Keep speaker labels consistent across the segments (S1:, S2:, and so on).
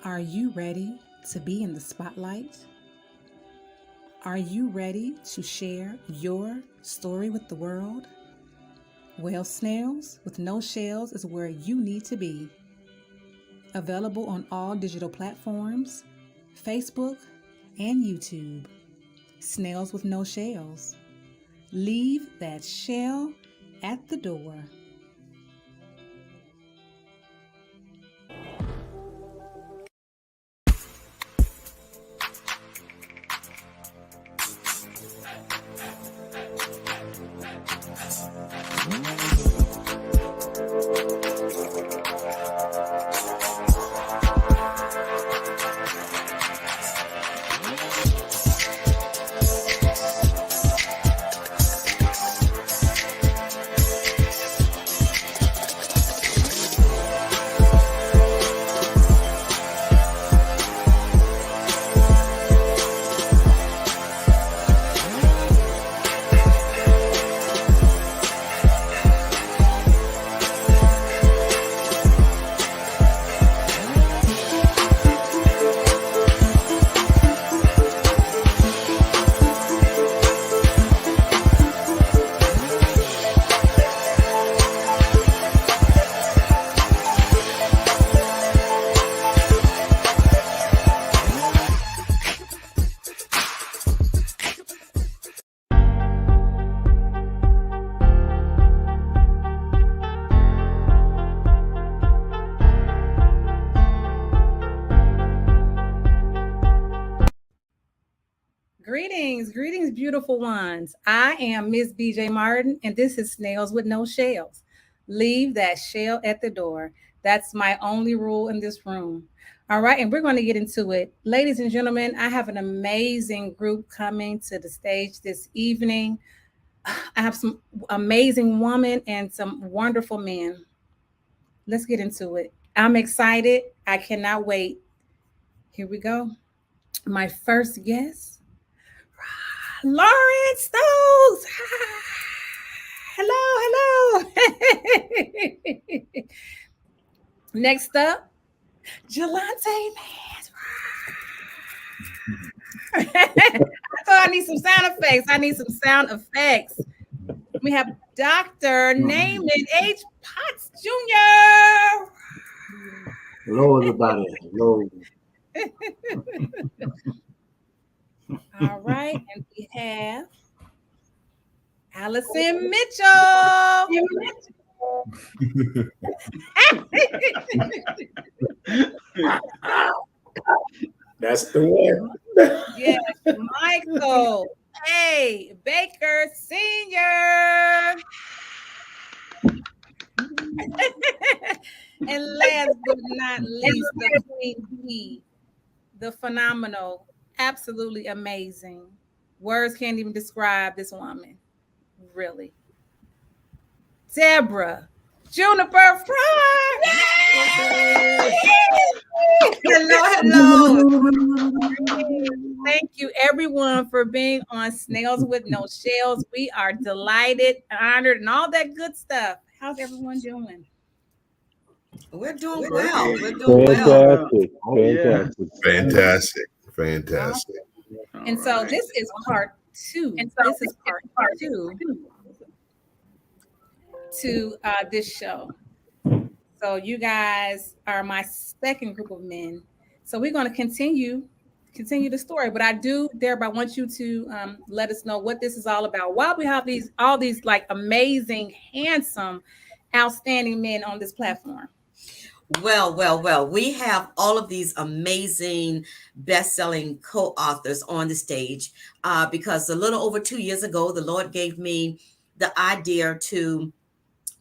S1: Are you ready to be in the spotlight? Are you ready to share your story with the world? Well, Snails with No Shells is where you need to be. Available on all digital platforms, Facebook, and YouTube. Snails with No Shells. Leave that shell at the door. Greetings, beautiful ones. I am Miss BJ Martin, and this is Snails with No Shells. Leave that shell at the door. That's my only rule in this room. All right, and we're going to get into it. Ladies and gentlemen, I have an amazing group coming to the stage this evening. I have some amazing women and some wonderful men. Let's get into it. I'm excited. I cannot wait. Here we go. My first guest, Lauren Stokes. Hello. Next up, Jelante Mans. I thought I need some sound effects. We have Dr. Naaman H. Potts Jr.
S2: Hello, everybody. Hello.
S1: All right, and we have Allison Mitchell.
S2: That's the one.
S1: Yes, Michael A. Baker Sr. And last but not least, the Queen Bee, the phenomenal, absolutely amazing. Words can't even describe this woman, really. Deborah Juniper Frye. Hello. Thank you, everyone, for being on Snails with No Shells. We are delighted, honored, and all that good stuff. How's everyone doing?
S3: We're doing well.
S4: Fantastic.
S1: And so this is part two. To this show. So you guys are my second group of men. So we're going to continue the story. But I do, Deborah, I want you to let us know what this is all about. Why we have all these like amazing, handsome, outstanding men on this platform.
S3: Well, we have all of these amazing best-selling co-authors on the stage because a little over 2 years ago, the Lord gave me the idea to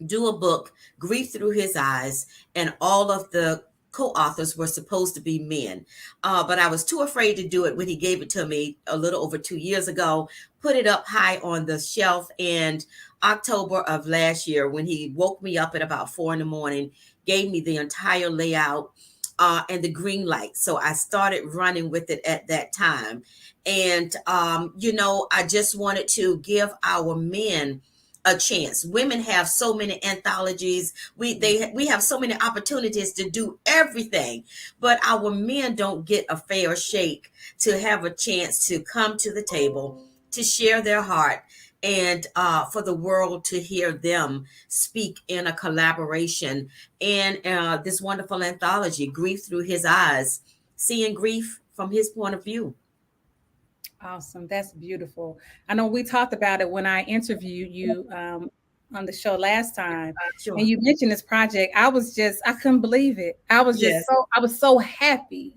S3: do a book, Grief Through His Eyes, and all of the co-authors were supposed to be men. But I was too afraid to do it when he gave it to me a little over 2 years ago, put it up high on the shelf. And October of last year, when he woke me up at about 4 a.m, gave me the entire layout and the green light. So I started running with it at that time. And, I just wanted to give our men a chance. Women have so many anthologies. We have so many opportunities to do everything, but our men don't get a fair shake to have a chance to come to the table, to share their heart, and for the world to hear them speak in a collaboration in this wonderful anthology, Grief Through His Eyes, seeing grief from his point of view.
S1: Awesome. That's beautiful. I know we talked about it when I interviewed you on the show last time,
S3: Sure.
S1: and you mentioned this project. I couldn't believe it. I was
S3: Yes.
S1: so happy,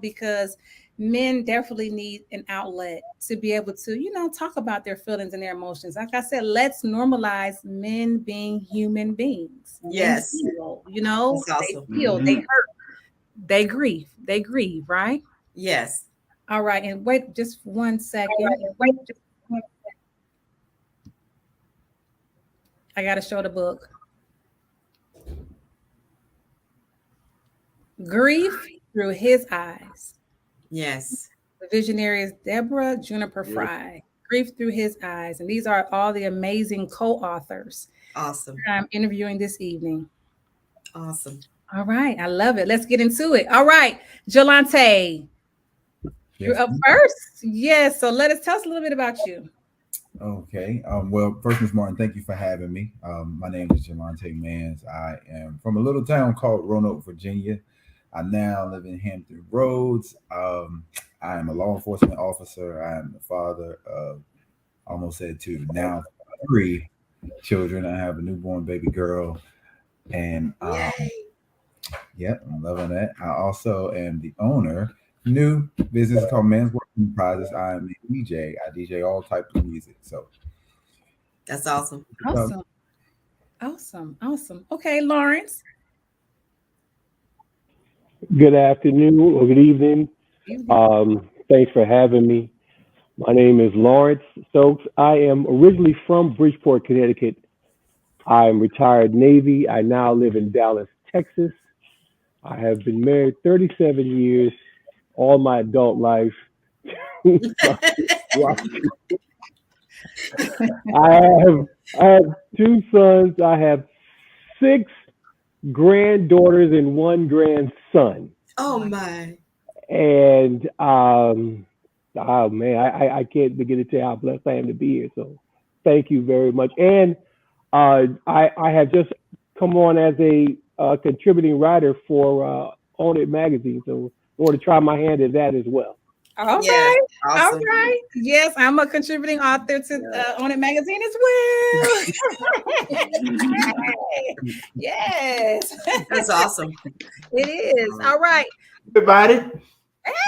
S1: because men definitely need an outlet to be able to, talk about their feelings and their emotions. Like I said, let's normalize men being human beings. Men
S3: Yes.
S1: feel,
S3: That's awesome.
S1: they feel, they hurt, they grieve, right?
S3: Yes.
S1: All right, and wait just 1 second. I got to show the book. Grief Through His Eyes.
S3: Yes.
S1: The visionary is Deborah Juniper Frye. Grief Through His Eyes. And these are all the amazing co-authors
S3: Awesome.
S1: I'm interviewing this evening.
S3: Awesome.
S1: All right, I love it. Let's get into it. All right, Jolante, you're up first. Yes, so tell us a little bit about you.
S4: Okay. Well, first, Ms. Martin, thank you for having me. My name is Jolante Mans. I am from a little town called Roanoke, Virginia. I now live in Hampton Roads. I am a law enforcement officer. I am the father of, almost said two, now 3 children. I have a newborn baby girl, and yep, I'm loving that. I also am the owner. New business called Man's Work Enterprises. I am a DJ. I DJ all types of music. So
S3: that's awesome.
S1: Awesome. Okay, Lawrence.
S5: Good afternoon or good evening. Thanks for having me. My name is Lawrence Stokes. I am originally from Bridgeport, Connecticut. I'm retired Navy. I now live in Dallas, Texas. I have been married 37 years, all my adult life. I have 2 sons. I have 6 granddaughters and 1 grandson.
S3: Oh my!
S5: And oh man, I can't begin to tell you how blessed I am to be here. So thank you very much. And I have just come on as a contributing writer for Own It magazine. So I want to try my hand at that as well.
S1: All right. Awesome. All right. Yes, I'm a contributing author to Own It magazine as well. Yes.
S3: That's awesome.
S1: It is. All right.
S2: Everybody.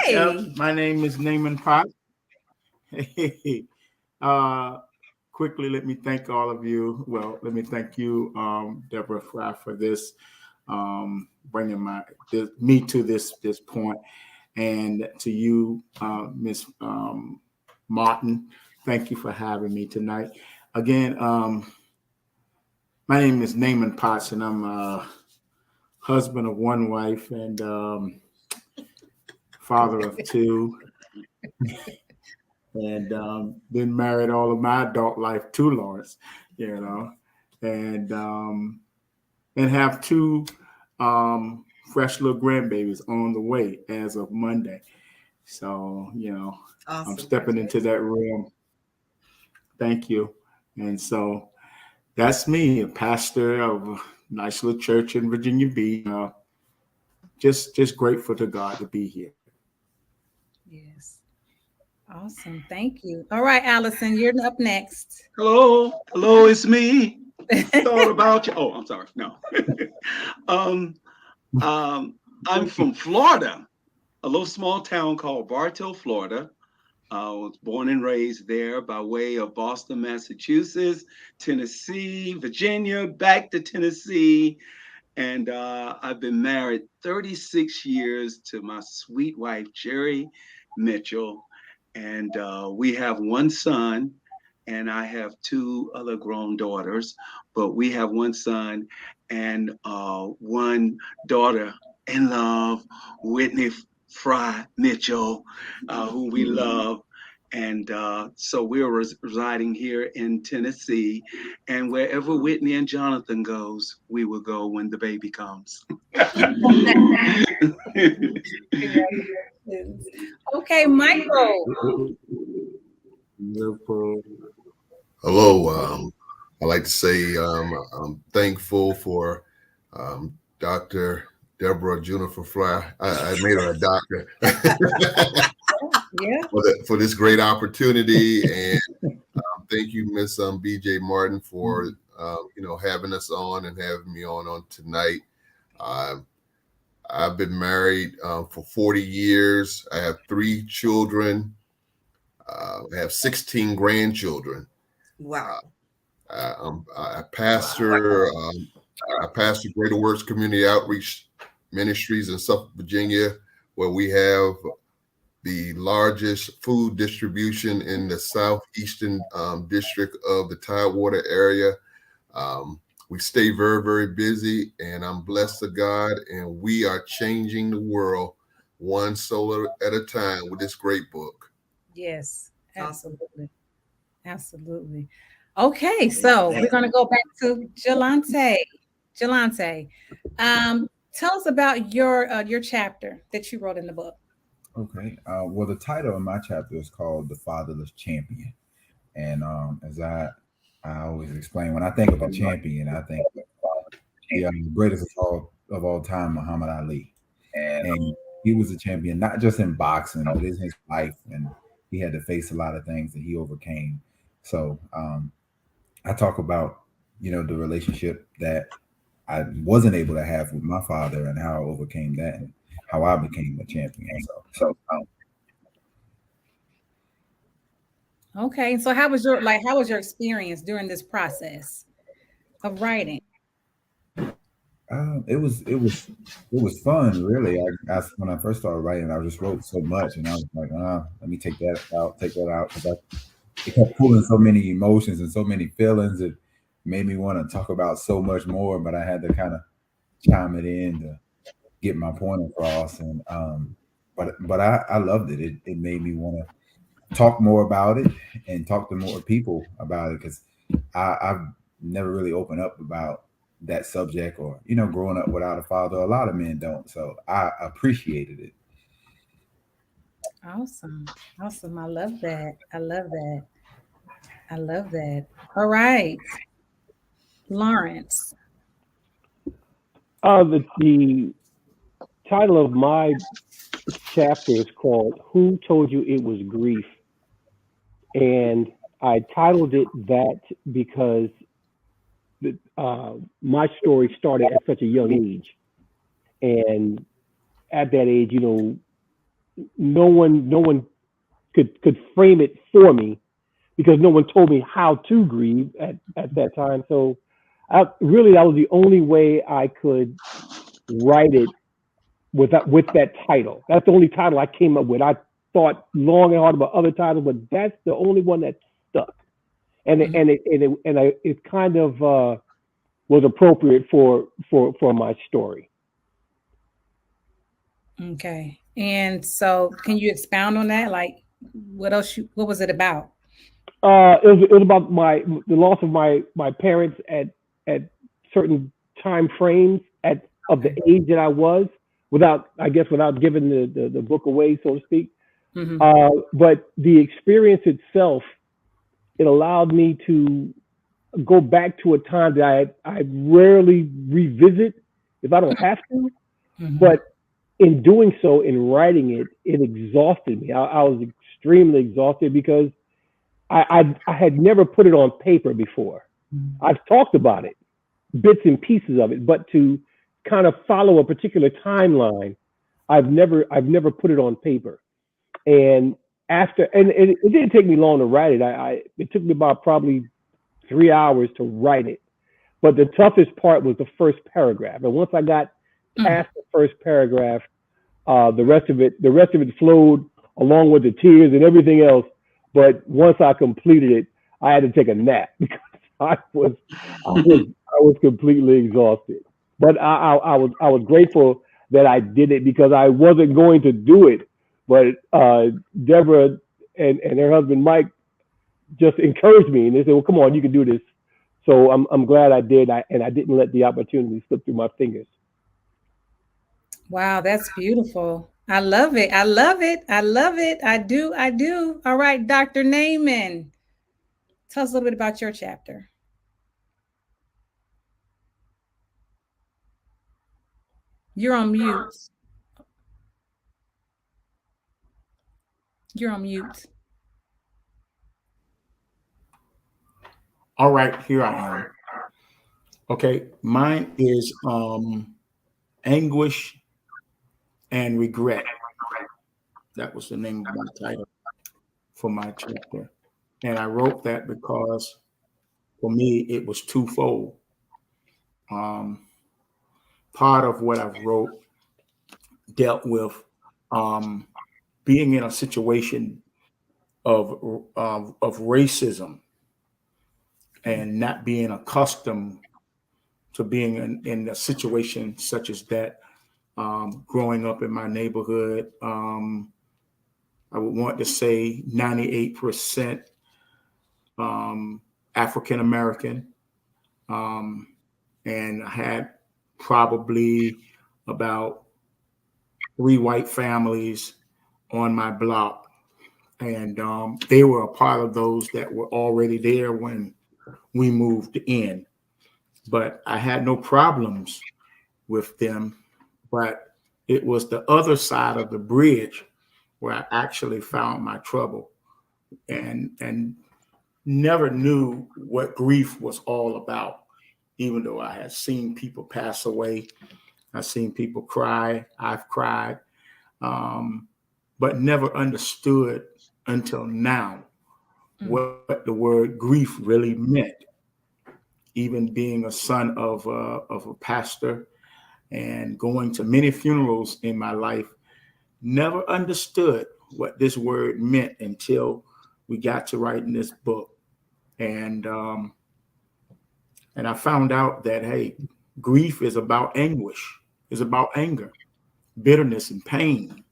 S1: Hey.
S2: My name is Naaman Potts. Hey. Quickly, let me thank all of you. Well, let me thank you, Deborah Frye, for this, bringing me to this point. And to you, Miss Martin, thank you for having me tonight. Again, my name is Naaman Potts, and I'm a husband of 1 wife and father of 2. And been married all of my adult life to Lawrence, and have 2 fresh little grandbabies on the way as of Monday. So, awesome. I'm stepping into that room. Thank you. And so that's me, a pastor of a nice little church in Virginia Beach. Just grateful to God to be here.
S1: Yes. Awesome. Thank you. All right, Allison, you're up next.
S6: Hello, it's me. Thought about you. Oh, I'm sorry. No. I'm from Florida, a little small town called Bartow, Florida. I was born and raised there by way of Boston, Massachusetts, Tennessee, Virginia, back to Tennessee. And I've been married 36 years to my sweet wife, Jerry Mitchell. And we have 1 son, and I have 2 other grown daughters, but we have 1 son and 1 daughter in love, Whitney Frye Mitchell, who we love. And so we're residing here in Tennessee, and wherever Whitney and Jonathan goes, we will go when the baby comes.
S1: Okay, Michael.
S7: Hello. I'd like to say I'm thankful for Dr. Deborah Junifer Frye. I made her a doctor.
S1: Yeah.
S7: For this great opportunity, and thank you, Miss BJ Martin, for having us on and having me on tonight. I've been married for 40 years. I have 3 children. I have 16 grandchildren.
S3: Wow.
S7: I pastor Greater Works Community Outreach Ministries in Suffolk, Virginia, where we have the largest food distribution in the southeastern district of the Tidewater area. We stay very, very busy, and I'm blessed to God, and we are changing the world one soul at a time with this great book.
S1: Yes, absolutely. Absolutely. Okay, so we're going to go back to Jelante. Jelante, tell us about your chapter that you wrote in the book.
S4: Okay. Well, the title of my chapter is called "The Fatherless Champion," and as I always explain, when I think of a champion, I think of the greatest of all time, Muhammad Ali, and he was a champion not just in boxing, but in his life, and he had to face a lot of things that he overcame. So I talk about the relationship that I wasn't able to have with my father and how I overcame that and how I became a champion.
S1: Okay, so how was your experience during this process of writing?
S4: It was fun, really. When I first started writing, I just wrote so much, and I was like, let me take that out, because it kept pulling so many emotions and so many feelings. It made me want to talk about so much more, but I had to kind of chime it in to get my point across. And but I loved it. It made me want to talk more about it and talk to more people about it, because I've never really opened up about that subject, or growing up without a father. A lot of men don't, so I appreciated it.
S1: Awesome. I love that. All right, Lawrence.
S5: The title of my chapter is called "Who Told You It Was Grief?" And I titled it that because my story started at such a young age, and at that age, no one could frame it for me, because no one told me how to grieve at that time. So that was the only way I could write it with that title. That's the only title I came up with. I thought long and hard about other titles, but that's the only one that stuck. And it kind of was appropriate for my story.
S1: Okay, and so can you expound on that? Like, what was it about?
S5: It was about the loss of my parents at certain time frames of the age that I was, without giving the book away, so to speak. Mm-hmm. But the experience itself, it allowed me to go back to a time that I rarely revisit if I don't have to. Mm-hmm. But in doing so, in writing it exhausted me. I was extremely exhausted, because I had never put it on paper before. Mm-hmm. I've talked about it, bits and pieces of it, but to kind of follow a particular timeline, I've never put it on paper. And it didn't take me long to write it. It took me about probably 3 hours to write it. But the toughest part was the first paragraph. And once I got past the first paragraph, the rest of it flowed along with the tears and everything else. But once I completed it, I had to take a nap, because I was completely exhausted. But I was grateful that I did it, because I wasn't going to do it. But Deborah and her husband Mike just encouraged me, and they said, "Well, come on, you can do this." So I'm glad I did, and I didn't let the opportunity slip through my fingers.
S1: Wow, that's beautiful. I love it. I love it. I love it. I do. I do. All right, Dr. Naaman, tell us a little bit about your chapter. You're on mute. You're on mute.
S2: All right, here I am. Okay, mine is Anguish and Regret. That was the name of my title for my chapter. And I wrote that because for me, it was twofold. Um, Part of what I wrote dealt with um, being in a situation of racism and not being accustomed to being in a situation such as that. Growing up in my neighborhood, I would want to say 98% African American, and I had probably about 3 white families on my block, and they were a part of those that were already there when we moved in. But I had no problems with them. But it was the other side of the bridge where I actually found my trouble, and never knew what grief was all about. Even though I had seen people pass away, I've seen people cry, I've cried, but never understood until now what the word grief really meant. Even being a son of a pastor and going to many funerals in my life, never understood what this word meant until we got to writing this book. And I found out that, hey, grief is about anguish, is about anger, bitterness, and pain.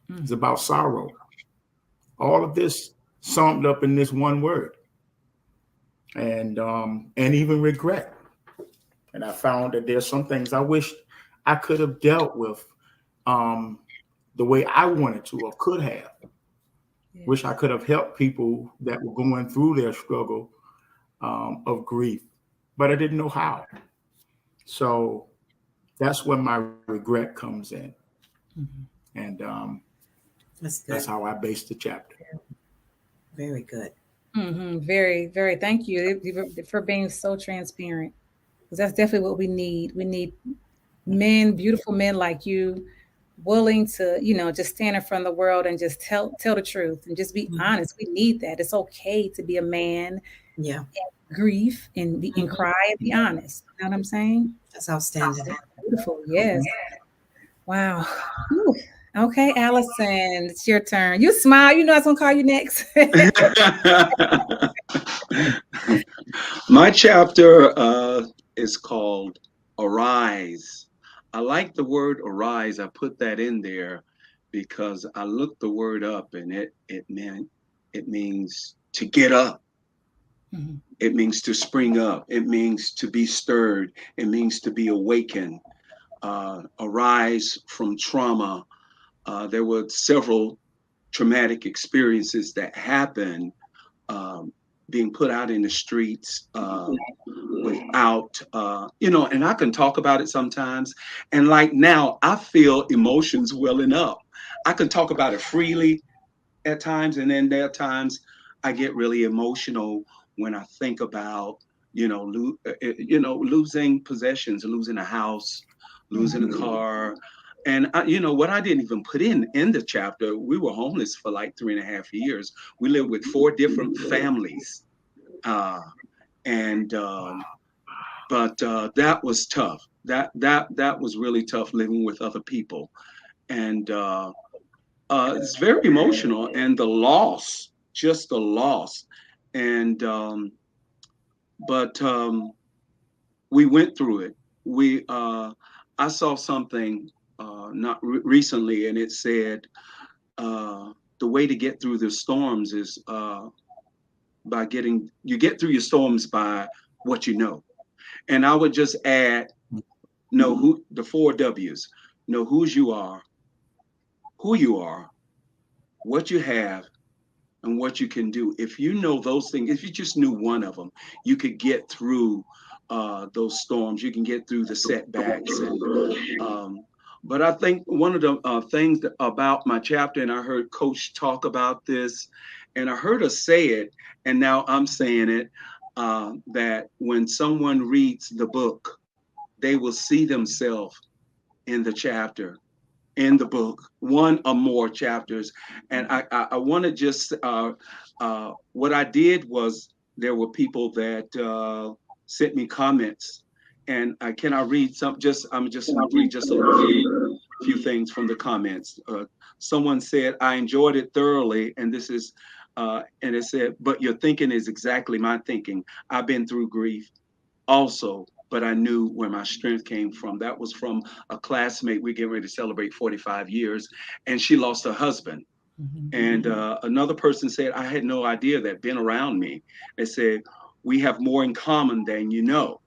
S2: It's about sorrow. All of this summed up in this one word, and even regret. And I found that there's some things I wish I could have dealt with the way I wanted to or could have.
S1: Yes.
S2: Wish I could have helped people that were going through their struggle of grief, but I didn't know how. So that's when my regret comes in, and
S3: That's good.
S2: that's how I base the chapter.
S3: Very good.
S1: Very, very. Thank you for being so transparent, because that's definitely what we need. We need men, beautiful men like you, willing to, just stand in front of the world and just tell the truth and just be honest. We need that. It's okay to be a man,
S3: Yeah,
S1: grief and cry and be honest. You know what I'm saying?
S3: that's outstanding.
S1: Beautiful. Yes. Wow. Whew. Okay, Allison, it's your turn. You smile. You know I was gonna call you next.
S6: My chapter is called Arise. I like the word arise. I put that in there because I looked the word up, and it means to get up.
S1: Mhm.
S6: It means to spring up. It means to be stirred. It means to be awakened. Arise from trauma. There were several traumatic experiences that happened, um, being put out in the streets without, and I can talk about it sometimes. And like now, I feel emotions welling up. I can talk about it freely at times, and then there are times I get really emotional when I think about, losing possessions, losing a house, losing a car. And what I didn't even put in the chapter, we were homeless for like 3.5 years. We lived with 4 different families, and but that was tough. That was really tough, living with other people, and it's very emotional. And the loss, just the loss, and but we went through it. I saw something not recently, and it said, the way to get through the storms is you get through your storms by what you know. And I would just add, know who the 4 W's, know who you are, what you have, and what you can do. If you know those things, if you just knew one of them, you could get through those storms. You can get through the setbacks. But I think one of the things about my chapter, and I heard Coach talk about this, and I heard her say it, and now I'm saying it, that when someone reads the book, they will see themselves in the chapter, in the book, one or more chapters. And I want to just, what I did was there were people that sent me comments, and can I read some? I'm just going to read just a few things from the comments. Someone said, I enjoyed it thoroughly, and this is, and it said, but your thinking is exactly my thinking. I've been through grief also, but I knew where my strength came from. That was from a classmate. We're getting ready to celebrate 45 years, and she lost her husband. And another person said, I had no idea that been around me. They said, we have more in common than you know.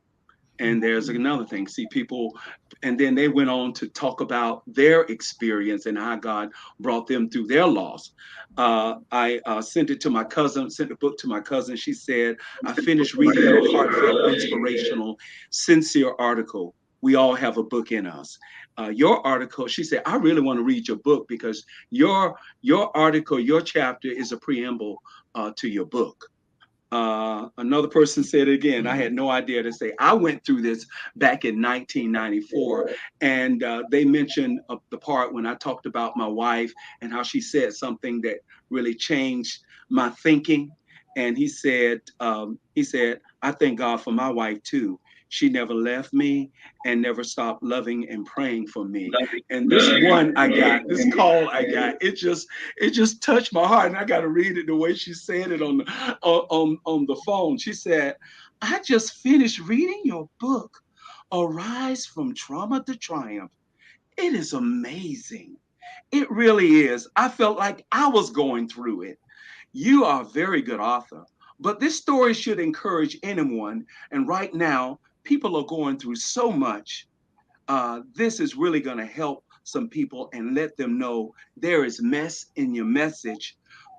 S6: And there's another thing, see people, and then they went on to talk about their experience and how God brought them through their loss. I sent it to my cousin, sent the book to my cousin. She said, I finished reading your heartfelt, inspirational, sincere article. We all have a book in us. Your article, she said, I really want to read your book because your article, your chapter is a preamble to your book. Another person said it again, I had no idea to say, I went through this back in 1994. And they mentioned the part when I talked about my wife and how she said something that really changed my thinking. And he said, I thank God for my wife too. She never left me and never stopped loving and praying for me. And this one I got, this call I got, it just touched my heart. And I got to read it the way she said it on the phone. She said, I just finished reading your book, Arise from Trauma to Triumph. It is amazing. It really is. I felt like I was going through it. You are a very good author, but this story should encourage anyone. And right now, people are going through so much. This is really going to help some people and let them know there is mess in your message,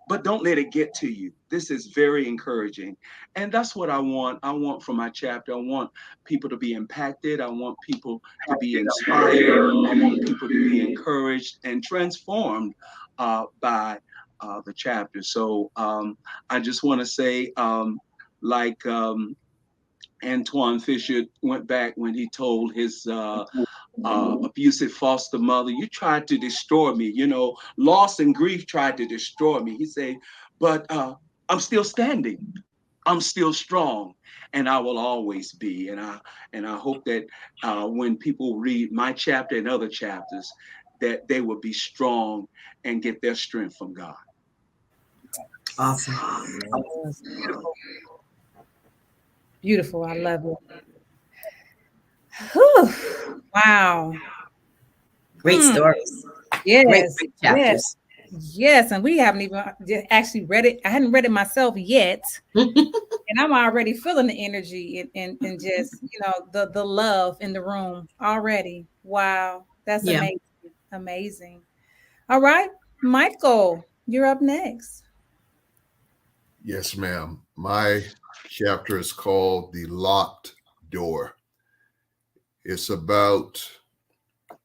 S6: but don't let it get to you. This is very encouraging. And that's what I want. I want from my chapter. I want people to be impacted. I want people to be inspired. I want people to be encouraged and transformed by the chapter. So I just want to say, like Antoine Fisher went back when he told his abusive foster mother, you tried to destroy me. You know, loss and grief tried to destroy me. He said, but I'm still standing. I'm still strong, and I will always be. And I hope that when people read my chapter and other chapters, that they will be strong and get their strength from God.
S3: Awesome.
S1: Beautiful. I love it. Whew. Wow.
S3: Great stories.
S1: Yes.
S3: Great chapters.
S1: Yes. And we haven't even actually read it. I hadn't read it myself yet. And I'm already feeling the energy and just, the love in the room already. Wow. That's amazing. Amazing. All right. Michael, you're up next.
S7: Yes, ma'am. My chapter is called The Locked Door. It's about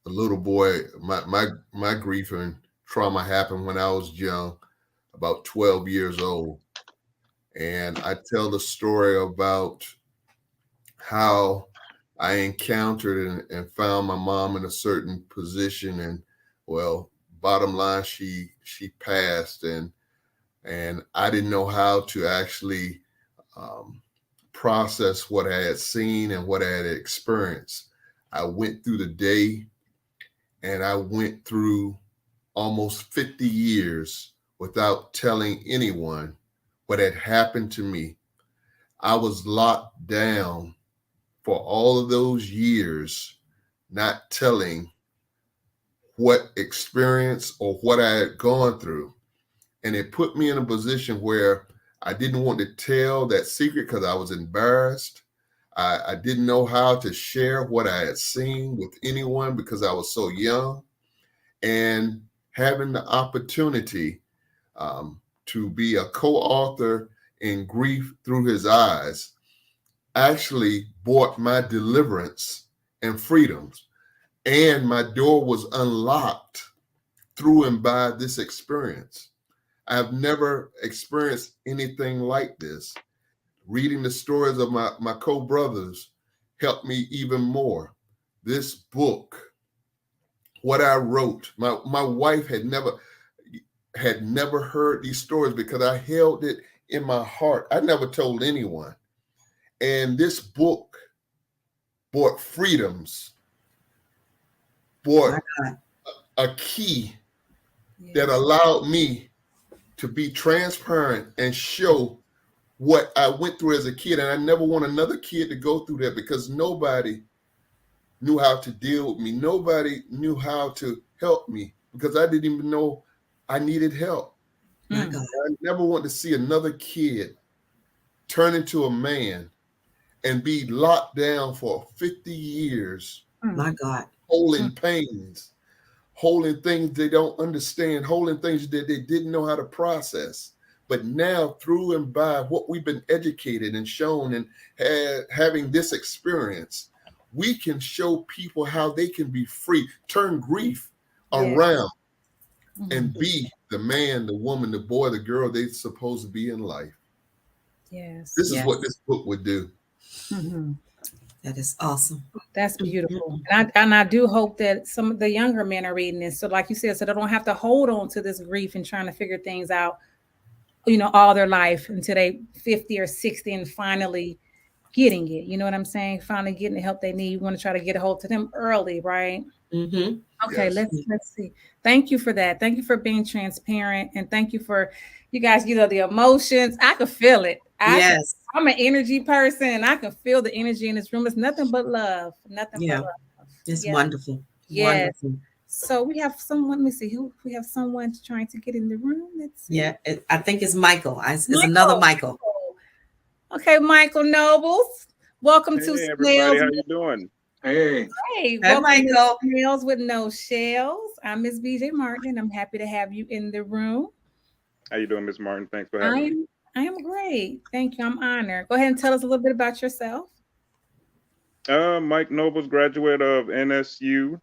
S7: a little boy. My grief and trauma happened when I was young, about 12 years old. And I tell the story about how I encountered and found my mom in a certain position. And well, bottom line, she passed, and I didn't know how to actually process what I had seen and what I had experienced. I went through the day, and I went through almost 50 years without telling anyone what had happened to me. I was locked down for all of those years, not telling what experience or what I had gone through. And it put me in a position where I didn't want to tell that secret because I was embarrassed. I didn't know how to share what I had seen with anyone because I was so young. And having the opportunity to be a co-author in Grief Through His Eyes actually brought my deliverance and freedoms. And my door was unlocked through and by this experience. I've never experienced anything like this. Reading the stories of my co-brothers helped me even more. This book, what I wrote, my wife had never heard these stories because I held it in my heart. I never told anyone. And this book brought freedoms, brought a key that allowed me to be transparent and show what I went through as a kid. And I never want another kid to go through that because nobody knew how to deal with me. Nobody knew how to help me because I didn't even know I needed help. I never want to see another kid turn into a man and be locked down for 50 years.
S3: My God.
S7: Holding pains, holding things they don't understand, holding things that they didn't know how to process. But now, through and by what we've been educated and shown and having this experience, we can show people how they can be free, turn grief around and be the man, the woman, the boy, the girl they're supposed to be in life.
S1: Yes.
S7: This is what this book would do.
S3: That is awesome.
S1: That's beautiful. And I do hope that some of the younger men are reading this. So like you said, so they don't have to hold on to this grief and trying to figure things out, all their life until they 50 or 60 and finally getting it. You know what I'm saying? Finally getting the help they need. We want to try to get a hold to them early, right? Okay,
S7: Yes.
S1: let's see. Thank you for that. Thank you for being transparent. And thank you for you guys, the emotions. I could feel it. I'm an energy person. I can feel the energy in this room. It's nothing but love. Nothing but love.
S3: It's wonderful.
S1: Yes.
S3: Wonderful.
S1: So we have someone, let me see who we have someone trying to get in the room. Let's see.
S3: I think it's Michael. It's another Michael.
S1: Okay, Michael Nobles. Welcome to
S8: everybody.
S1: Snails.
S8: How you doing?
S6: Hey.
S1: Hey,
S3: Michael.
S1: to Snails with No Shells. I'm Miss BJ Martin. I'm happy to have you in the room.
S8: How you doing, Miss Martin? Thanks for having me.
S1: I am great. Thank you. I'm honored. Go ahead and tell us a little bit about yourself.
S8: Mike Nobles, graduate of NSU.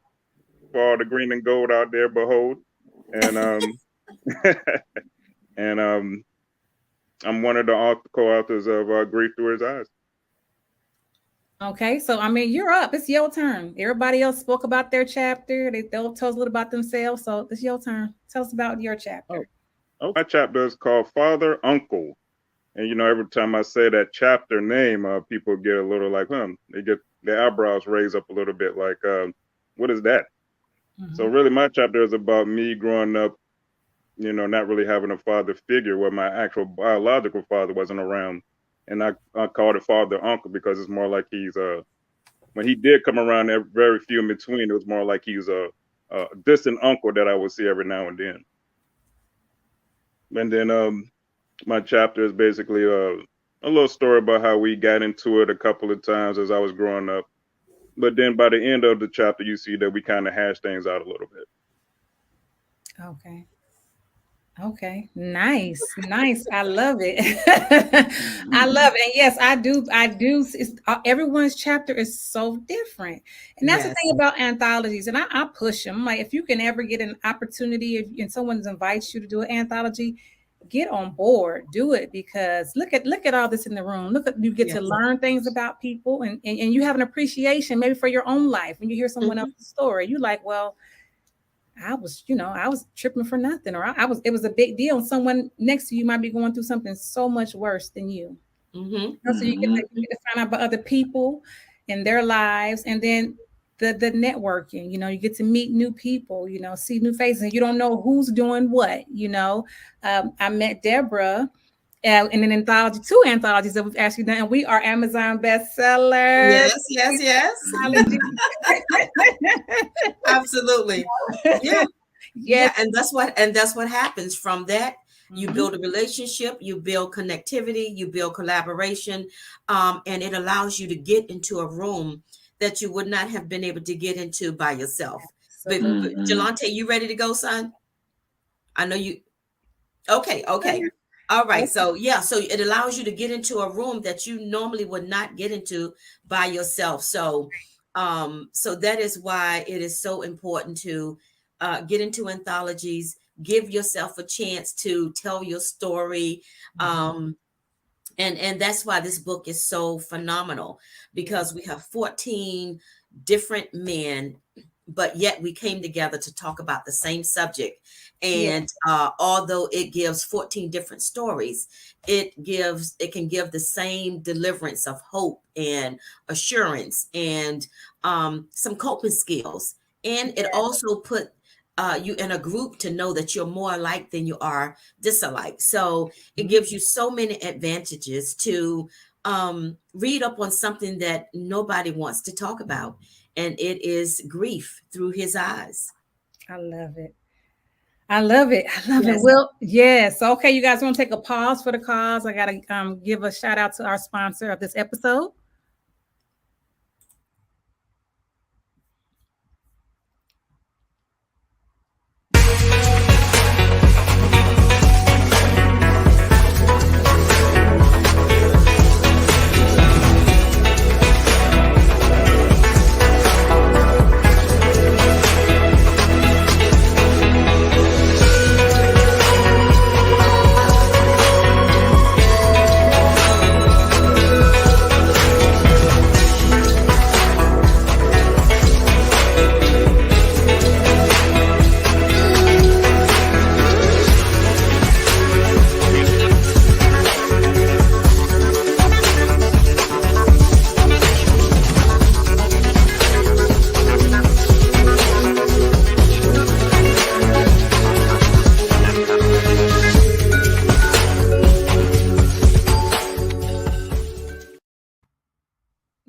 S8: For all the green and gold out there, behold. And I'm one of the co-authors of Grief Through His Eyes.
S1: Okay, so you're up. It's your turn. Everybody else spoke about their chapter. They'll tell us a little about themselves. So it's your turn. Tell us about your chapter.
S8: Oh, my chapter is called Father Uncle. And every time I say that chapter name, people get a little like, they get their eyebrows raised up a little bit like, what is that? So really my chapter is about me growing up, not really having a father figure where my actual biological father wasn't around. And I called it Father Uncle because it's more like he's when he did come around, very few in between, it was more like he's a distant uncle that I would see every now and then. And then my chapter is basically a little story about how we got into it a couple of times as I was growing up. But then by the end of the chapter, you see that we kind of hash things out a little bit.
S1: Okay. Nice. I love it. I love it. And yes, I do. Everyone's chapter is so different. And that's the thing about anthologies. And I push them. Like, if you can ever get an opportunity and someone invites you to do an anthology, get on board, do it, because look at all this in the room. Look at, you get to learn things about people and you have an appreciation maybe for your own life. When you hear someone else's story, you like, well, I was tripping for nothing, or it was a big deal. And someone next to you might be going through something so much worse than you. So you get to find out about other people and their lives, and then the networking, you get to meet new people, see new faces, and you don't know who's doing what, I met Deborah in an anthology, 2 anthologies that we've actually done, and we are Amazon bestsellers.
S3: Yes. Absolutely. Yeah. And that's what happens from that. You build a relationship, you build connectivity, you build collaboration, and it allows you to get into a room that you would not have been able to get into by yourself. But Jelante, you ready to go, son? I know you. Okay. All right. So yeah, so it allows you to get into a room that you normally would not get into by yourself. So so that is why it is so important to get into anthologies, give yourself a chance to tell your story. And that's why this book is so phenomenal, because we have 14 different men, but yet we came together to talk about the same subject. And although it gives 14 different stories, it can give the same deliverance of hope and assurance and some coping skills. And it also put you in a group to know that you're more alike than you are disalike. So it gives you so many advantages to read up on something that nobody wants to talk about. And it is grief through his eyes.
S1: I love it. I love it. Well, yes. Okay, you guys want to take a pause for the cause? I got to give a shout out to our sponsor of this episode.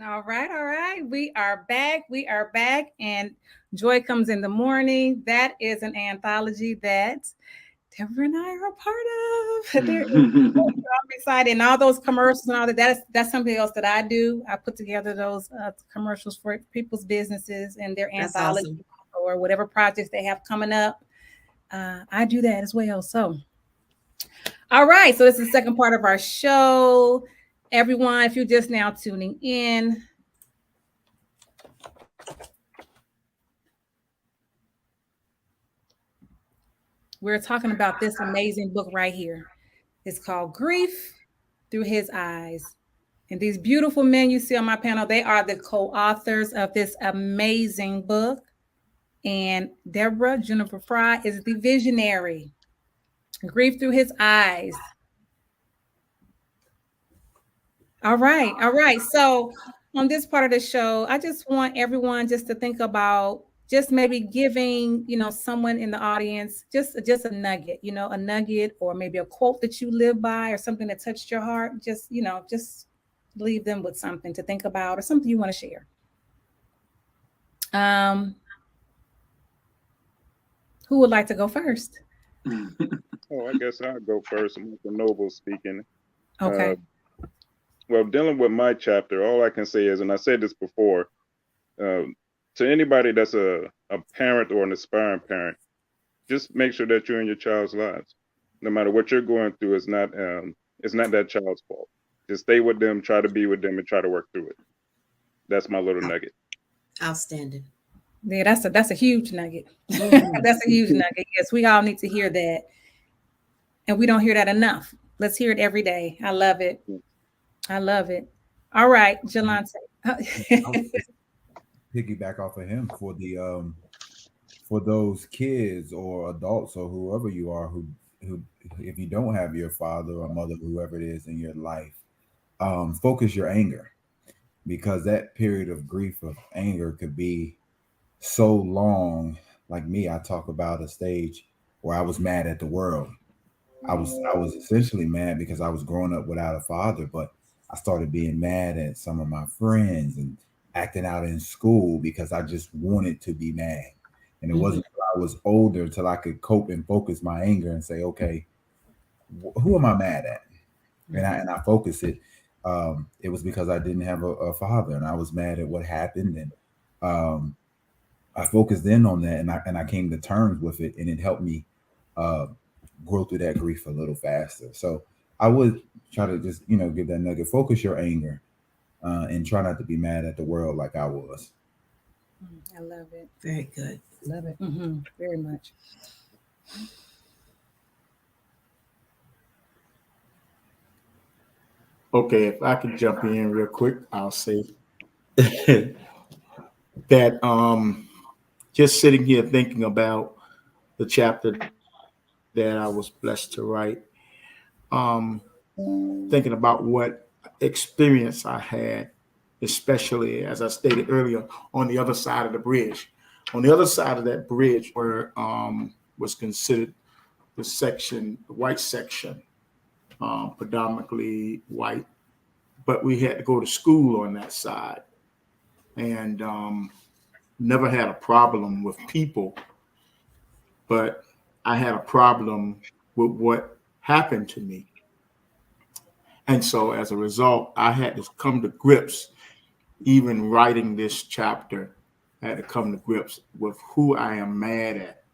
S1: All right. We are back. And Joy Comes in the Morning. That is an anthology that Deborah and I are a part of. I'm excited. And all those commercials and all that's something else that I do. I put together those commercials for people's businesses and their anthology or whatever projects they have coming up. I do that as well. So, all right. So this is the second part of our show. Everyone, if you're just now tuning in, we're talking about this amazing book right here. It's called Grief Through His Eyes. And these beautiful men you see on my panel, they are the co-authors of this amazing book. And Deborah Jennifer Frye is the visionary. Grief Through His Eyes. All right. So on this part of the show, I just want everyone just to think about just maybe giving, someone in the audience just a nugget, a nugget or maybe a quote that you live by or something that touched your heart. Just leave them with something to think about or something you want to share. Who would like to go first?
S8: I guess I'll go first. Michael Noble speaking.
S1: Okay.
S8: Well, dealing with my chapter, all I can say is, and I said this before, to anybody that's a parent or an aspiring parent, just make sure that you're in your child's lives. No matter what you're going through, it's not that child's fault. Just stay with them, try to be with them, and try to work through it. That's my little nugget.
S3: Outstanding.
S1: Yeah, that's a huge nugget. That's a huge nugget. Yes, we all need to hear that. And we don't hear that enough. Let's hear it every day. I love it. All right, Jelante.
S4: Piggyback off of him for those kids or adults or whoever you are who if you don't have your father or mother, whoever it is in your life, focus your anger, because that period of grief of anger could be so long. Like me, I talk about a stage where I was mad at the world. I was essentially mad because I was growing up without a father, but I started being mad at some of my friends and acting out in school because I just wanted to be mad. And it wasn't until I was older till I could cope and focus my anger and say, okay, who am I mad at? And I focus it. It was because I didn't have a father, and I was mad at what happened, and I focused in on that, and I came to terms with it, and it helped me grow through that grief a little faster. So I would try to just give that nugget: focus your anger, and try not to be mad at the world like I was.
S1: I love it.
S3: Very good.
S1: Love it. Mm-hmm. Very much.
S2: Okay, if I could jump in real quick, I'll say that just sitting here thinking about the chapter that I was blessed to write, thinking about what experience I had, especially as I stated earlier, on the other side of the bridge. On the other side of that bridge where was considered the white section, predominantly white, but we had to go to school on that side, and never had a problem with people, but I had a problem with what happened to me. And so as a result, I had to come to grips, even writing this chapter, I had to come to grips with who I am mad at,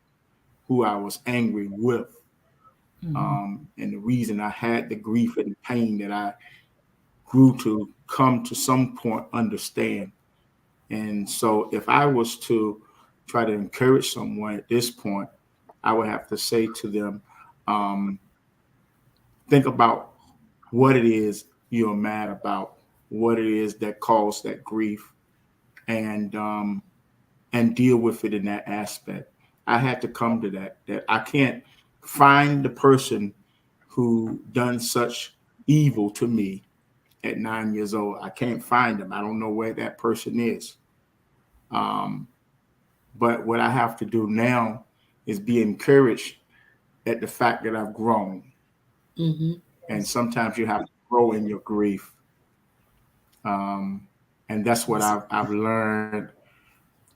S2: who I was angry with, and the reason I had the grief and pain that I grew to come to some point understand. And so if I was to try to encourage someone at this point, I would have to say to them, think about what it is you're mad about, what it is that caused that grief, and deal with it in that aspect. I had to come to that I can't find the person who done such evil to me at 9 years old. I can't find them. I don't know where that person is. But what I have to do now is be encouraged at the fact that I've grown.
S3: Mm-hmm.
S2: And sometimes you have to grow in your grief. And that's what I've learned,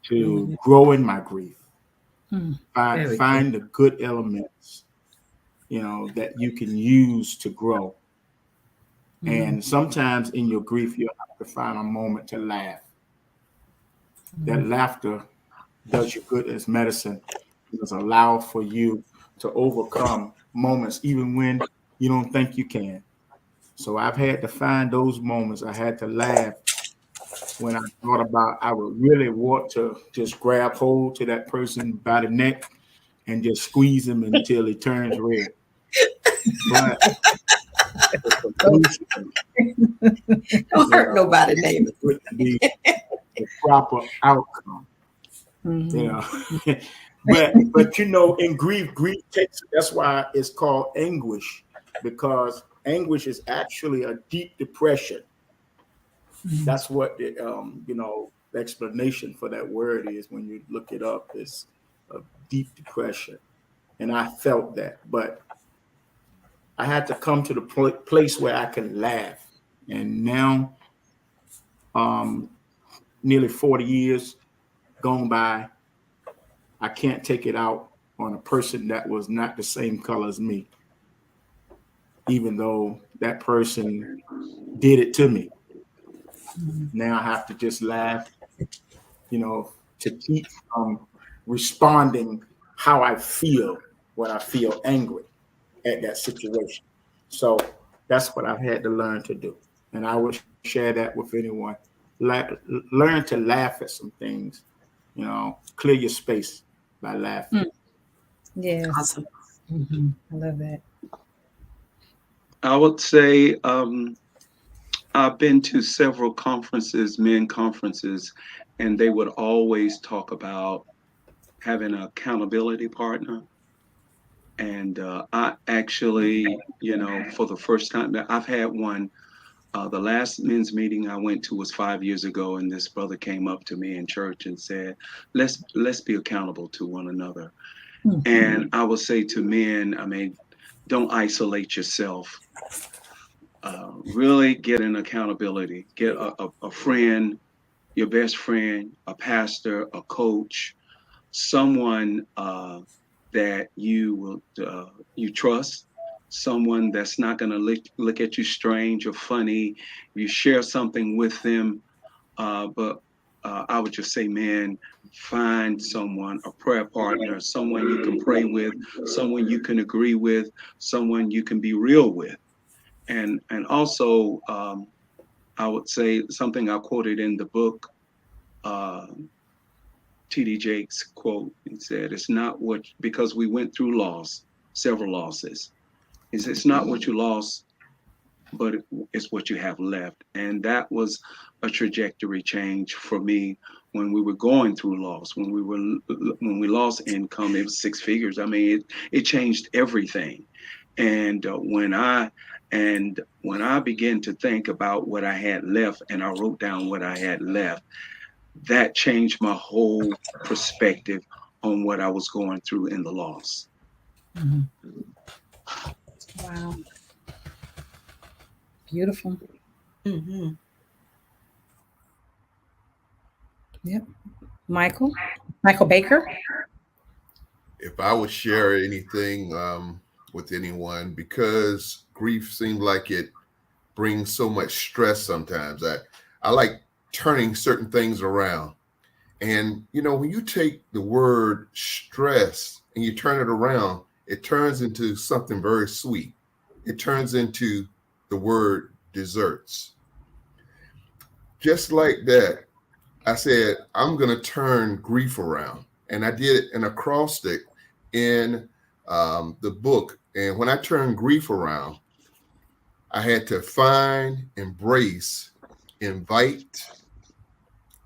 S2: to grow in my grief. Find the good elements, that you can use to grow. And sometimes in your grief, you have to find a moment to laugh. That laughter does you good as medicine. It does allow for you to overcome moments, even when you don't think you can. So I've had to find those moments. I had to laugh when I thought about I would really want to just grab hold to that person by the neck and just squeeze him until he turns red. But
S3: don't hurt nobody, neighbor.
S2: Would be the proper outcome. But in grief takes. That's why it's called anguish, because anguish is actually a deep depression. That's what the explanation for that word is when you look it up. Is a deep depression, and I felt that, but I had to come to the place where I can laugh. And now, nearly 40 years gone by, I can't take it out on a person that was not the same color as me, even though that person did it to me. Now I have to just laugh, to keep responding how I feel when I feel angry at that situation. So that's what I've had to learn to do. And I would share that with anyone. Learn to laugh at some things, clear your space by laughing.
S1: Yes.
S3: Awesome.
S1: I love that.
S6: I would say I've been to several conferences, men conferences, and they would always talk about having an accountability partner. And I actually, for the first time that I've had one, the last men's meeting I went to was 5 years ago, and this brother came up to me in church and said, "Let's be accountable to one another." And I would say to men, don't isolate yourself. Really get an accountability. Get a friend, your best friend, a pastor, a coach, someone that you trust, someone that's not going to look at you strange or funny. You share something with them, but I would just say, man, find someone, a prayer partner, someone you can pray with, someone you can agree with, someone you can be real with. And also, I would say something I quoted in the book, T.D. Jakes quote. He said, "It's not what, because we went through loss, several losses. It's not what you lost, but it's what you have left." And that was a trajectory change for me when we were going through loss. When we lost income, it was 6 figures. I mean, it changed everything. And when I began to think about what I had left, and I wrote down what I had left, that changed my whole perspective on what I was going through in the loss.
S1: Mm-hmm. Wow. Beautiful.
S3: Mm-hmm.
S1: Yep. Michael Baker.
S7: If I would share anything with anyone, because grief seems like it brings so much stress sometimes. I like turning certain things around. And, you know, when you take the word stress and you turn it around, it turns into something very sweet. It turns into the word desserts. Just like that, I said, I'm going to turn grief around. And I did an acrostic in the book. And when I turned grief around, I had to find, embrace, invite,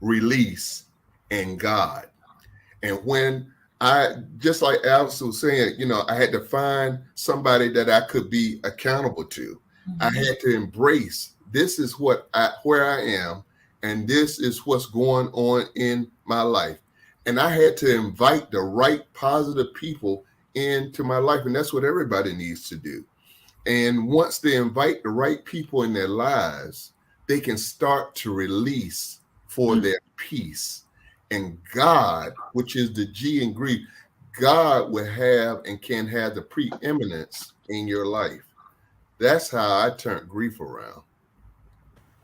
S7: release, and God. And when just like Alex was saying, you know, I had to find somebody that I could be accountable to. Mm-hmm. I had to embrace, this is where I am, and this is what's going on in my life. And I had to invite the right positive people into my life. And that's what everybody needs to do. And once they invite the right people in their lives, they can start to release for their peace. And God, which is the G in grief, God will have and can have the preeminence in your life. That's how I turned grief around.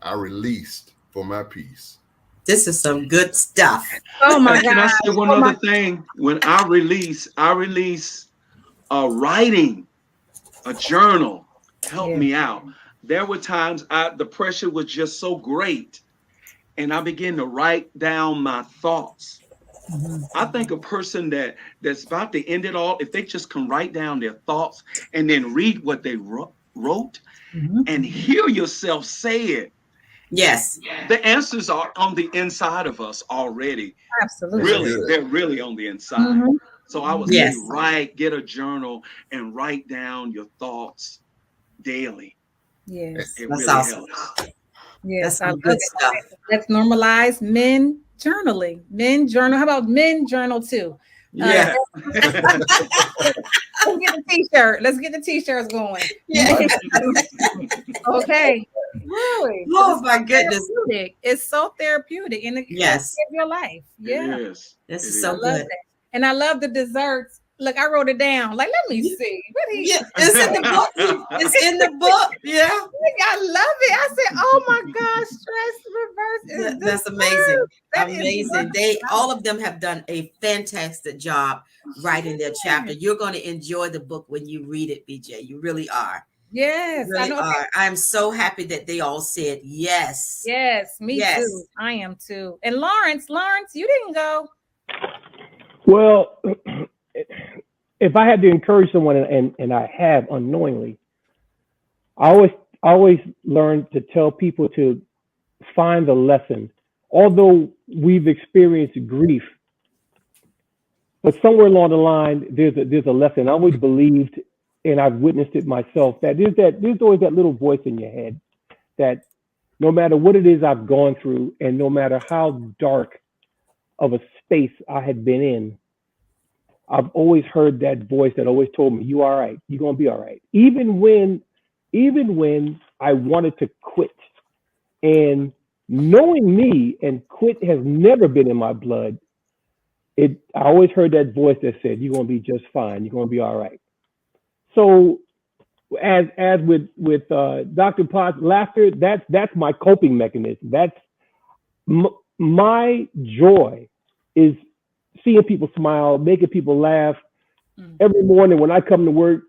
S7: I released for my peace.
S3: This is some good stuff.
S1: Oh my God.
S6: Can I say one other thing? When I release writing, a journal helped me out. There were times the pressure was just so great, and I began to write down my thoughts. Mm-hmm. I think a person that's about to end it all, if they just can write down their thoughts and then read what they wrote mm-hmm. and hear yourself say it.
S3: Yes.
S6: The answers are on the inside of us already.
S1: Absolutely.
S6: Really, they're really on the inside. Mm-hmm. So I would say get a journal and write down your thoughts daily.
S1: Yes.
S6: It
S3: That's
S6: really
S3: awesome.
S6: helps.
S1: Yes,
S3: that's good stuff.
S1: Let's normalize men journaling. Men journal. How about men journal too?
S6: Yeah.
S1: Let's get the t-shirt. Let's get the t-shirts going.
S3: Yeah.
S1: Okay. Really?
S3: Oh my goodness.
S1: It's so therapeutic and it
S3: yes.
S1: saves your life. Yeah.
S6: It is.
S3: This is so good.
S1: That. And I love the desserts. Look, I wrote it down. Like, let me see.
S3: It's in the book. It's in the book. Yeah.
S1: I love it. I said, oh my gosh, stress reverse.
S3: That's amazing. Amazing. All of them have done a fantastic job writing their chapter. You're going to enjoy the book when you read it, BJ. You really are.
S1: Yes.
S3: You really are. I'm so happy that they all said yes.
S1: Yes, me too. I am too. And Lawrence, you didn't go.
S5: Well, if I had to encourage someone, and I have unknowingly, I always learn to tell people to find the lesson. Although we've experienced grief, but somewhere along the line, there's a lesson. I always believed, and I've witnessed it myself, that there's always that little voice in your head that no matter what it is I've gone through, and no matter how dark of a space I had been in, I've always heard that voice that always told me, "You all right, you're gonna be all right." Even when I wanted to quit, and knowing me, and quit has never been in my blood. I always heard that voice that said, "You're gonna be just fine. You're gonna be all right." So as with Dr. Potts, laughter, that's my coping mechanism. That's my joy is seeing people smile, making people laugh. Every morning when I come to work,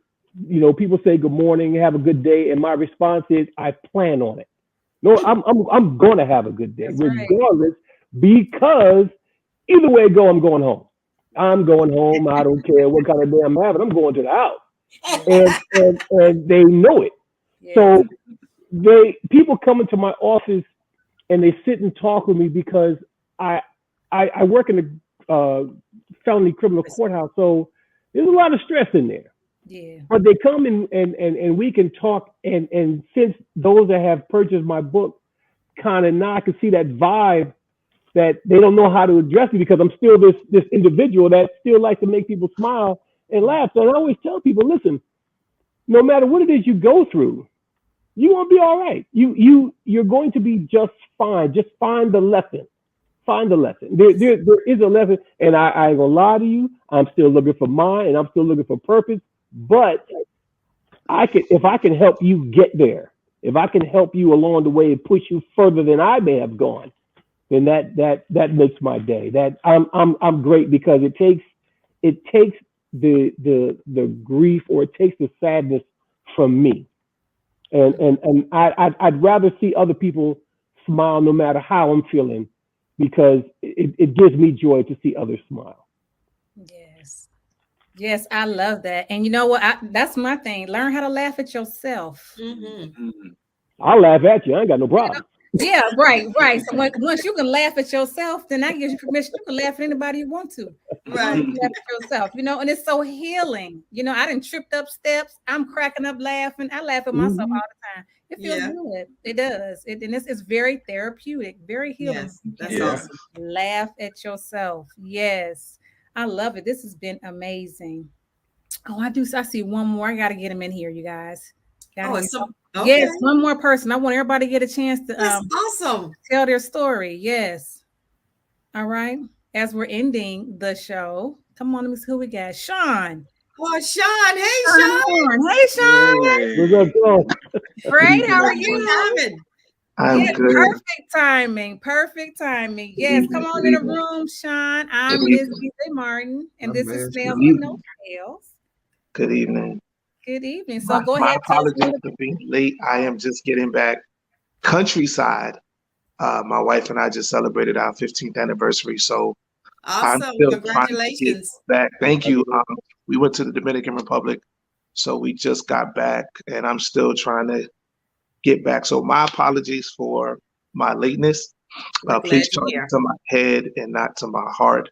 S5: people say good morning, have a good day, and my response is I plan on it. No, I'm going to have a good day,
S1: That's
S5: regardless, because either way it go, I'm going home. I'm going home. I don't care what kind of day I'm having. I'm going to the house, and they know it.
S1: Yeah.
S5: So people come into my office and they sit and talk with me because I work in the felony criminal courthouse, so there's a lot of stress in there.
S1: Yeah.
S5: But they come and we can talk, and since those that have purchased my book kind of now I can see that vibe that they don't know how to address me because I'm still this individual that still likes to make people smile and laugh. So I always tell people, listen, no matter what it is you go through, you're gonna be all right. You're going to be just fine. Just find the lesson. Find the lesson. There is a lesson, and I ain't gonna lie to you. I'm still looking for mine, and I'm still looking for purpose. But if I can help you get there, if I can help you along the way and push you further than I may have gone, then that makes my day. That I'm great because it takes the grief or it takes the sadness from me, and I'd rather see other people smile no matter how I'm feeling, because it gives me joy to see others smile.
S1: Yes, I love that. And you know what? That's my thing. Learn how to laugh at yourself.
S5: I'll laugh at you. I ain't got no problem.
S1: Yeah, right. So once you can laugh at yourself, then that gives you permission. You can laugh at anybody you want to.
S3: Right.
S1: You laugh at yourself, and it's so healing. I done tripped up steps. I'm cracking up laughing. I laugh at myself all the time. It feels good. It does. And it's very therapeutic, very healing.
S3: Yes, that's awesome.
S1: Laugh at yourself. Yes. I love it. This has been amazing. Oh, I see one more. I got to get him in here, you guys.
S3: Okay.
S1: Yes, one more person. I want everybody to get a chance to
S3: that's awesome.
S1: Tell their story. Yes. All right. As we're ending the show, come on, let me see who we got. Sean.
S3: Oh, Sean. Hey,
S1: Sean.
S5: What's up, Sean?
S1: Great. How are you?
S9: I'm good.
S1: Perfect timing. Yes, come on in the room, Sean. I'm Ms. BJ Martin, and this is Snails with No Scales.
S9: Good evening.
S1: Good evening. So go ahead.
S9: My apologies for being late. I am just getting back countryside. My wife and I just celebrated our 15th anniversary, so
S3: awesome.
S9: I'm still
S3: Congratulations.
S9: Back. Thank you. We went to the Dominican Republic, so we just got back, and I'm still trying to get back. So my apologies for my lateness. Please charge it to my head and not to my heart.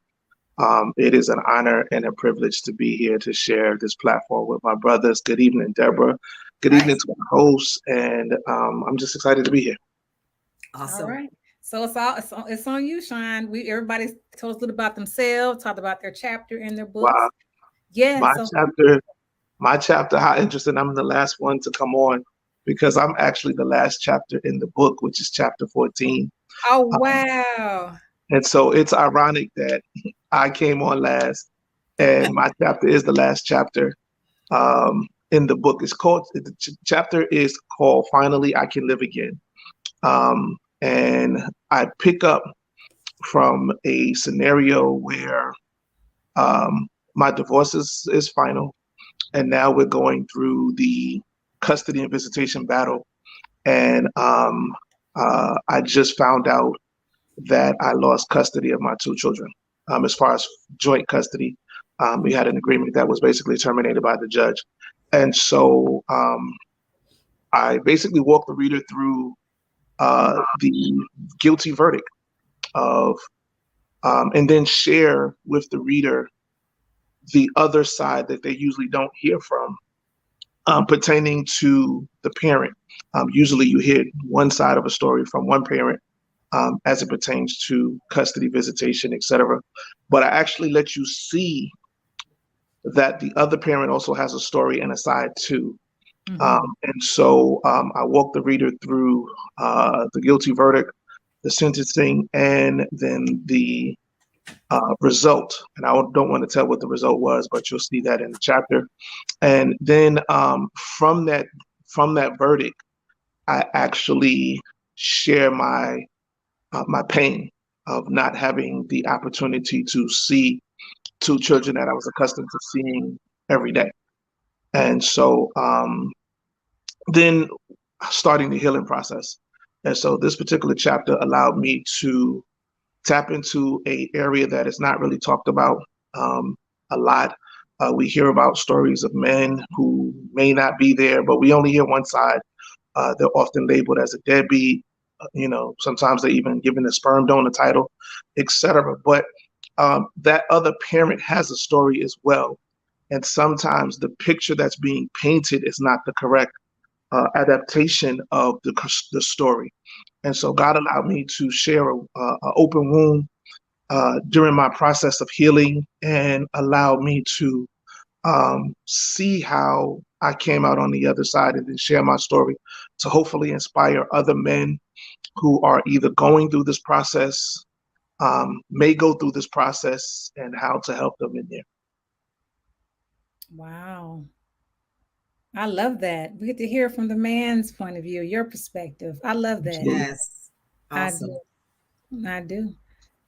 S9: It is an honor and a privilege to be here to share this platform with my brothers. Good evening, Deborah. Good evening to my hosts, and I'm just excited to be here.
S3: Awesome.
S1: All right. So it's on you, Sean. Everybody told us a little about themselves, talked about their chapter in their books.
S9: Wow.
S1: Yeah.
S9: My chapter. How interesting! I'm the last one to come on because I'm actually the last chapter in the book, which is chapter 14.
S1: Oh wow!
S9: And so it's ironic that I came on last, and my chapter is the last chapter in the book. The chapter is called "Finally I Can Live Again," and I pick up from a scenario where my divorce is final, and now we're going through the custody and visitation battle, and I just found out that I lost custody of my two children. As far as joint custody, we had an agreement that was basically terminated by the judge. And so I basically walked the reader through the guilty verdict of, and then share with the reader the other side that they usually don't hear from, pertaining to the parent. Usually you hear one side of a story from one parent as it pertains to custody, visitation, etc. But I actually let you see that the other parent also has a story and a side too. And so I walk the reader through the guilty verdict, the sentencing, and then the result. And I don't want to tell what the result was, but you'll see that in the chapter. And then from that verdict, I actually share my pain of not having the opportunity to see two children that I was accustomed to seeing every day. And so then starting the healing process. And so this particular chapter allowed me to tap into an area that is not really talked about a lot. We hear about stories of men who may not be there, but we only hear one side. They're often labeled as a deadbeat. Sometimes they're even given a sperm donor title, etc. But that other parent has a story as well. And sometimes the picture that's being painted is not the correct adaptation of the story. And so God allowed me to share an open wound during my process of healing, and allowed me to see how I came out on the other side, and then share my story to hopefully inspire other men who are either going through this process, may go through this process, and how to help them in there.
S1: Wow. I love that. We get to hear from the man's point of view, your perspective. I love that.
S3: Yes. Awesome.
S1: I do.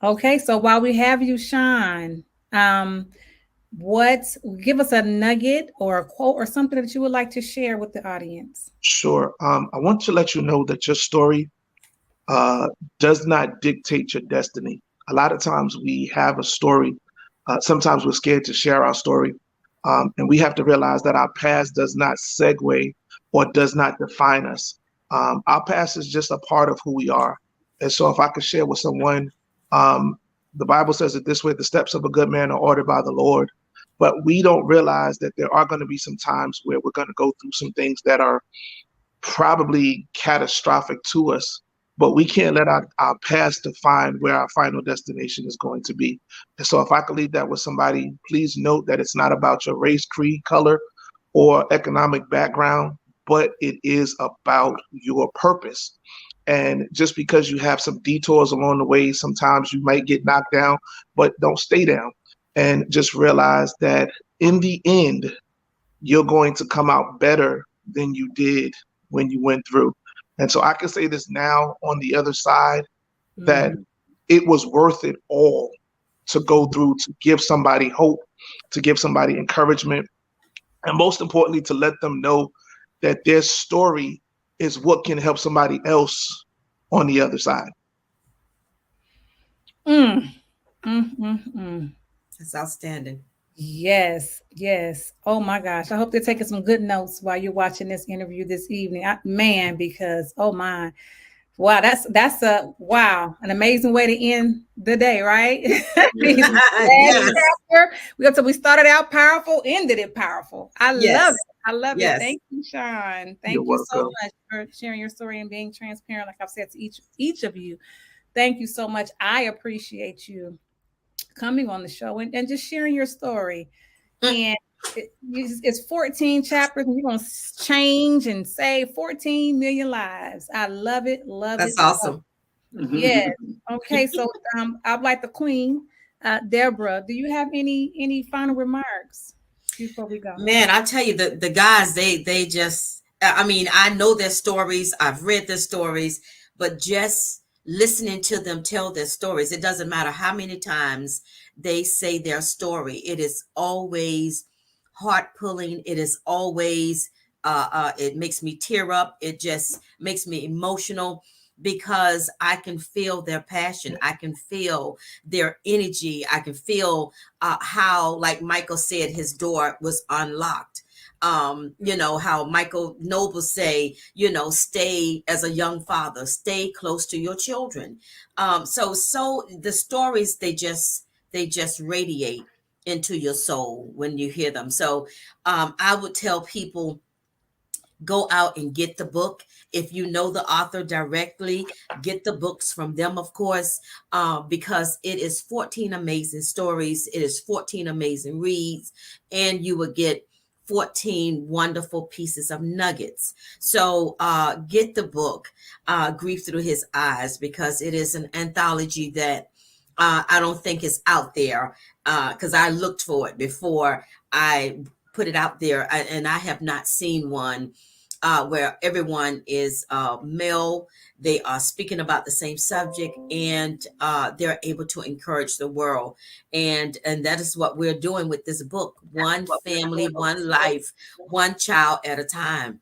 S1: Okay, so while we have you, Sean, give us a nugget or a quote or something that you would like to share with the audience.
S9: Sure. I want to let you know that your story does not dictate your destiny. A lot of times we have a story. Sometimes we're scared to share our story. And we have to realize that our past does not segue or does not define us. Our past is just a part of who we are. And so if I could share with someone, the Bible says it this way: the steps of a good man are ordered by the Lord. But we don't realize that there are going to be some times where we're going to go through some things that are probably catastrophic to us. But we can't let our past define where our final destination is going to be. And so if I could leave that with somebody, please note that it's not about your race, creed, color, or economic background, but it is about your purpose. And just because you have some detours along the way, sometimes you might get knocked down, but don't stay down. And just realize that in the end, you're going to come out better than you did when you went through. And so I can say this now on the other side, that it was worth it all to go through, to give somebody hope, to give somebody encouragement, and most importantly, to let them know that their story is what can help somebody else on the other side.
S3: That's outstanding.
S1: Yes. Oh my gosh. I hope they're taking some good notes while you're watching this interview this evening. Because oh my, wow, that's an amazing way to end the day, right?
S3: Yes.
S1: We started out powerful, ended it powerful. I love it. I love
S3: Yes.
S1: it. Thank you, Sean. Thank
S9: You're
S1: you so
S9: welcome.
S1: much for sharing your story and being transparent, like I've said to each of you. Thank you so much. I appreciate you coming on the show and just sharing your story. And it's 14 chapters, and you're going to change and save 14 million lives. I love it.
S3: That's awesome.
S1: Yes. Okay. So I'd like the queen, Deborah, do you have any final remarks before we go?
S3: Man, I tell you, the guys, they just, I mean, I know their stories. I've read their stories, but just listening to them tell their stories, it doesn't matter how many times they say their story. It is always heart pulling. It is always, it makes me tear up. It just makes me emotional, because I can feel their passion. I can feel their energy. I can feel how, like Michael said, his door was unlocked. How Michael Noble say, stay as a young father, stay close to your children. So the stories, they just radiate into your soul when you hear them. So I would tell people, go out and get the book. If you know the author directly, get the books from them, of course, because it is 14 amazing stories. It is 14 amazing reads, and you will get 14 wonderful pieces of nuggets. So get the book, Grief Through His Eyes, because it is an anthology that I don't think it's out there because I looked for it before I put it out there, and I have not seen one where everyone is male. They are speaking about the same subject, and they're able to encourage the world. And that is what we're doing with this book: one family, one life, one child at a time.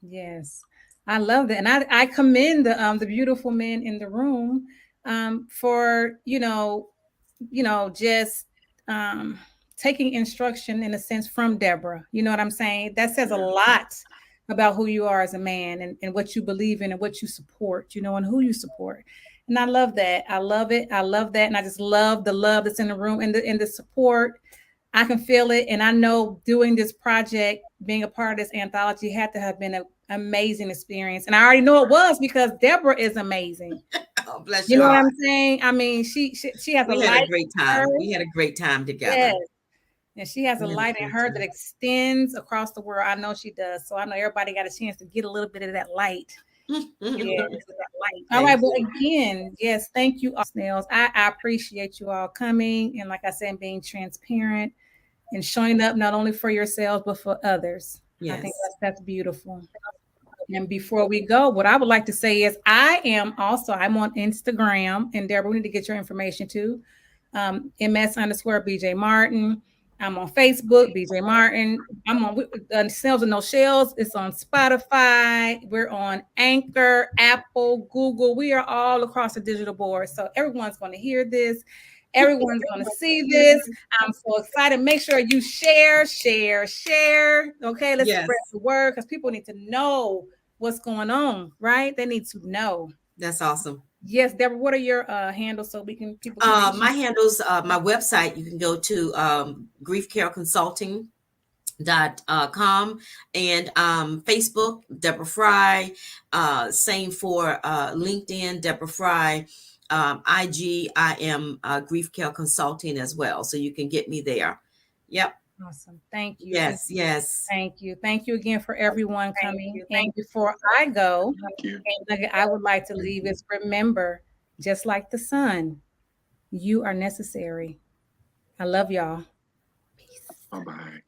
S1: Yes, I love that, and I commend the beautiful men in the room for just taking instruction in a sense from Deborah. You know what I'm saying? That says a lot about who you are as a man and what you believe in and what you support. And who you support. And I love that. I love it. I love that, and I just love the love that's in the room and the support. I can feel it. And I know doing this project, being a part of this anthology had to have been an amazing experience. And I already know it was because Deborah is amazing.
S3: Oh, bless
S1: you
S3: your
S1: know
S3: heart.
S1: what I'm saying? I mean, she has
S3: We
S1: a
S3: had
S1: light
S3: a great time. We had a great time together.
S1: Yes. And she has a
S3: We had a
S1: light in
S3: great
S1: her
S3: time.
S1: that extends across the world. I know she does. So I know everybody got a chance to get a little bit of that light. Yes, that light. All right, but again, yes, thank you, all Snails. I appreciate you all coming and, like I said, being transparent and showing up not only for yourselves but for others. I think that's beautiful. And before we go, what I would like to say is I'm on Instagram, and Deborah, we need to get your information too. MS_BJ Martin. I'm on Facebook, BJ Martin. I'm on Snails with No Shells. It's on Spotify. We're on Anchor, Apple, Google. We are all across the digital board. So everyone's going to hear this. Everyone's going to see this. I'm so excited. Make sure you share. Okay, let's spread the word because people need to know what's going on, right? They need to know.
S3: That's awesome.
S1: Yes, Deborah, what are your handles so people can
S3: my handles, my website, you can go to griefcareconsulting.com and Facebook, Deborah Frye. Same for LinkedIn, Deborah Frye. IG, I am Grief Care Consulting as well. So you can get me there. Yep.
S1: Awesome. Thank you.
S3: Yes.
S1: Thank you. Thank you again for everyone coming. And before I go, I would like to leave is remember, just like the sun, you are necessary. I love y'all. Peace.
S6: Bye-bye.